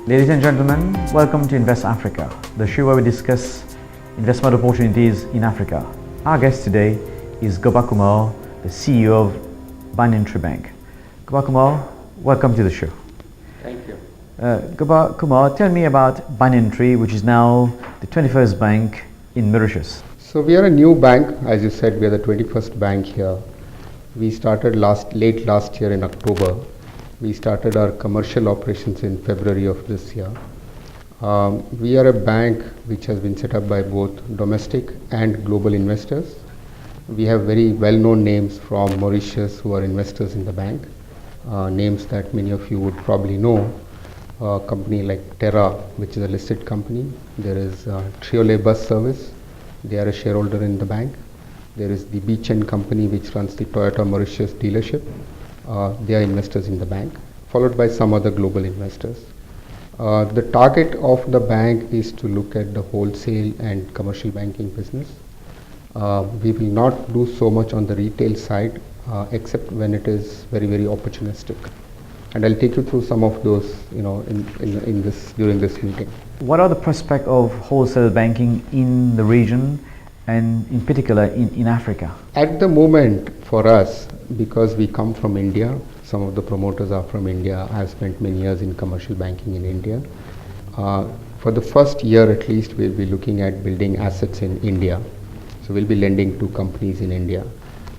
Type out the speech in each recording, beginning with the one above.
Ladies and gentlemen, welcome to Invest Africa, the show where we discuss investment opportunities in Africa. Our guest today is Gopa Kumar, the CEO of Banyan Bank. Gopa Kumar, welcome to the show. Thank you. Gopa Kumar, tell me about Banyan, which is now the 21st bank in Mauritius. So we are a new bank, as you said, we are the 21st bank here. We started late last year in October. We started our commercial operations in February of this year. We are a bank which has been set up by both domestic and global investors. We have very well-known names from Mauritius who are investors in the bank. Names that many of you would probably know. A company like Terra, which is a listed company. There is Triolet Bus Service. They are a shareholder in the bank. There is the Beach & Company, which runs the Toyota Mauritius dealership. They are investors in the bank, followed by some other global investors. The target of the bank is to look at the wholesale and commercial banking business. We will not do so much on the retail side, except when it is very, very opportunistic. And I'll take you through some of those, in this during this meeting. What are the prospects of wholesale banking in the region and in particular in Africa? At the moment, for us, because we come from India, some of the promoters are from India. I have spent many years in commercial banking in India. For the first year at least, we'll be looking at building assets in India. So we'll be lending to companies in India.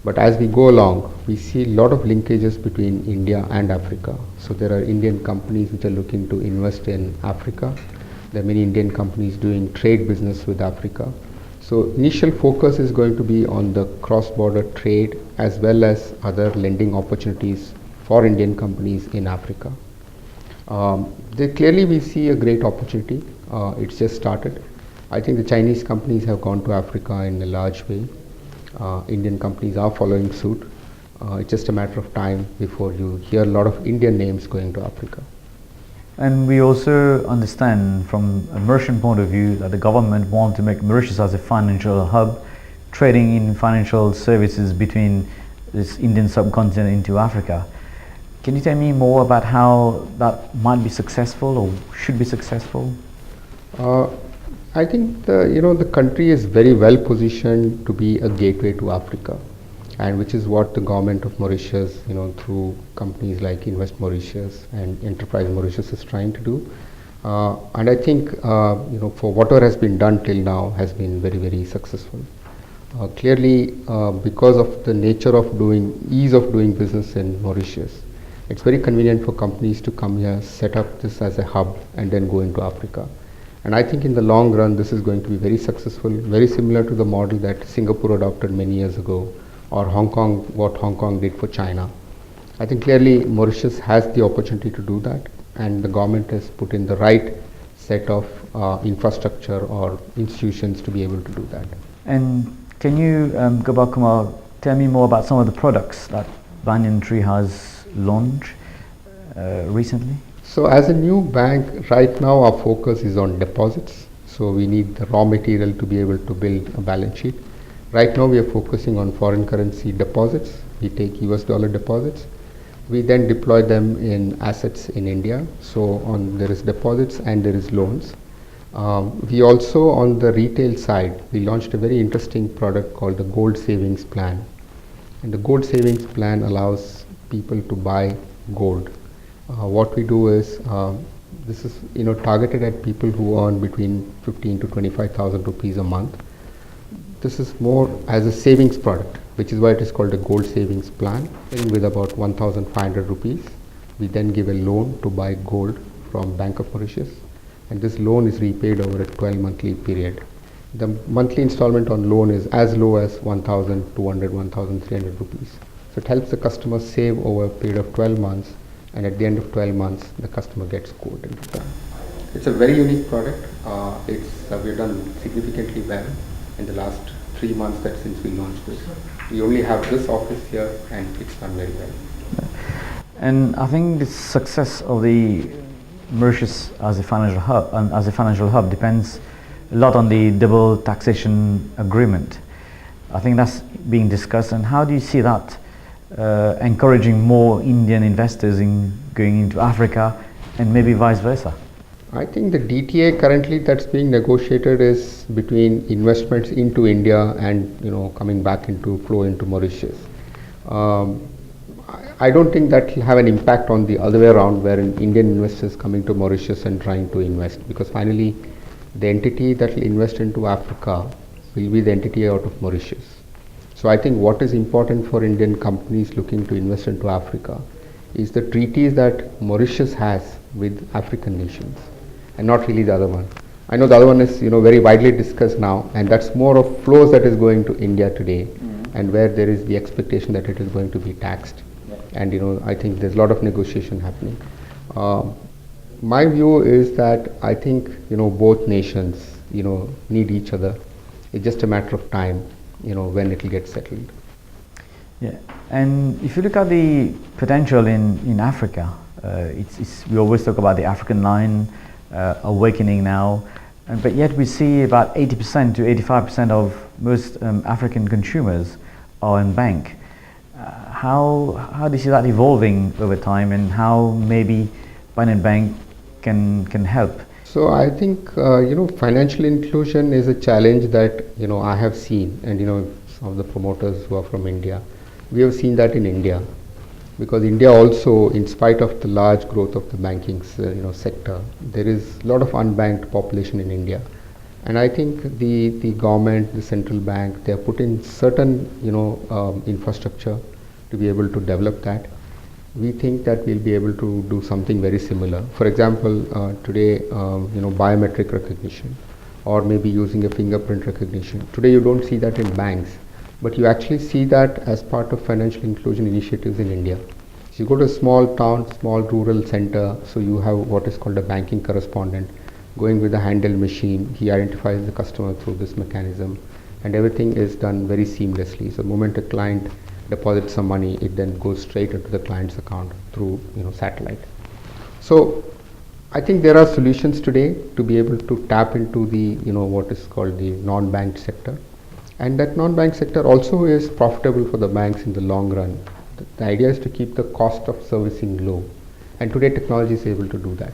But as we go along, we see a lot of linkages between India and Africa. So there are Indian companies which are looking to invest in Africa. There are many Indian companies doing trade business with Africa. So initial focus is going to be on the cross-border trade as well as other lending opportunities for Indian companies in Africa. Clearly we see a great opportunity. It's just started. I think the Chinese companies have gone to Africa in a large way. Indian companies are following suit. It's just a matter of time before you hear a lot of Indian names going to Africa. And we also understand from a Mauritian point of view that the government wants to make Mauritius as a financial hub, trading in financial services between this Indian subcontinent into Africa. Can you tell me more about how that might be successful or should be successful? I think the country is very well positioned to be a gateway to Africa, and which is what the government of Mauritius, through companies like Invest Mauritius and Enterprise Mauritius is trying to do. And I think, for whatever has been done till now has been very, very successful. Clearly, because of the nature of ease of doing business in Mauritius, it's very convenient for companies to come here, set up this as a hub, and then go into Africa. And I think in the long run, this is going to be very successful, very similar to the model that Singapore adopted many years ago, or Hong Kong, what Hong Kong did for China. I think clearly Mauritius has the opportunity to do that, and the government has put in the right set of infrastructure or institutions to be able to do that. And can you, Gopa Kumar, tell me more about some of the products that Banyan has launched recently? So as a new bank, right now our focus is on deposits. So we need the raw material to be able to build a balance sheet. Right now we are focusing on foreign currency deposits. We take US dollar deposits. We then deploy them in assets in India. So there is deposits and there is loans. We also, on the retail side, we launched a very interesting product called the Gold Savings Plan. And the Gold Savings Plan allows people to buy gold. What we do is, this is targeted at people who earn between 15 to 25,000 rupees a month. This is more as a savings product, which is why it is called a gold savings plan. With about 1,500 rupees, we then give a loan to buy gold from Bank of Mauritius, and this loan is repaid over a 12-monthly period. The monthly installment on loan is as low as 1,200, 1,300 rupees. So it helps the customer save over a period of 12 months, and at the end of 12 months, the customer gets gold in return. It's a very unique product. We've done significantly well in the last 3 months since we launched this. We only have this office here, and it's done very well. And I think the success of the Mauritius as a financial hub depends a lot on the double taxation agreement. I think that's being discussed. And how do you see that encouraging more Indian investors in going into Africa and maybe vice versa? I think the DTA currently that's being negotiated is between investments into India and coming back into flow into Mauritius. Um, I don't think that will have an impact on the other way around, where an Indian investors coming to Mauritius and trying to invest, because finally the entity that will invest into Africa will be the entity out of Mauritius. So I think what is important for Indian companies looking to invest into Africa is the treaties that Mauritius has with African nations, and not really the other one. I know the other one is very widely discussed now, and that's more of flows that is going to India today, and where there is the expectation that it is going to be taxed. And I think there's a lot of negotiation happening. My view is that I think both nations need each other. It's just a matter of time when it will get settled. Yeah, and if you look at the potential in Africa, we always talk about the African line awakening now, but yet we see about 80% to 85% of most African consumers are in bank. How do you see that evolving over time, and how maybe Banyan Bank can help? So I think financial inclusion is a challenge that I have seen, and some of the promoters who are from India, we have seen that in India, because India also, in spite of the large growth of the banking sector, there is a lot of unbanked population in India. And I think the government, the central bank, they have put in certain infrastructure to be able to develop that. We think that we'll be able to do something very similar. For example, today biometric recognition, or maybe using a fingerprint recognition. Today you don't see that in banks, but you actually see that as part of financial inclusion initiatives in India. So you go to a small town, small rural center, so you have what is called a banking correspondent going with a handheld machine. He identifies the customer through this mechanism, and everything is done very seamlessly. So the moment a client deposits some money, it then goes straight into the client's account through satellite. So I think there are solutions today to be able to tap into the what is called the non-bank sector, and that non-bank sector also is profitable for the banks in the long run. The idea is to keep the cost of servicing low, and today technology is able to do that.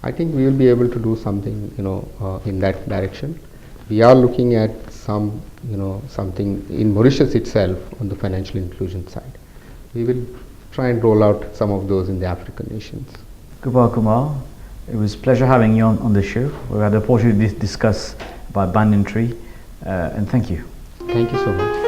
I think we will be able to do something in that direction. We are looking at something in Mauritius itself on the financial inclusion side. We will try and roll out some of those in the African nations. Gopal Kumar, it was a pleasure having you on the show. We had the opportunity to discuss about Banyan Tree, and thank you. Thank you so much.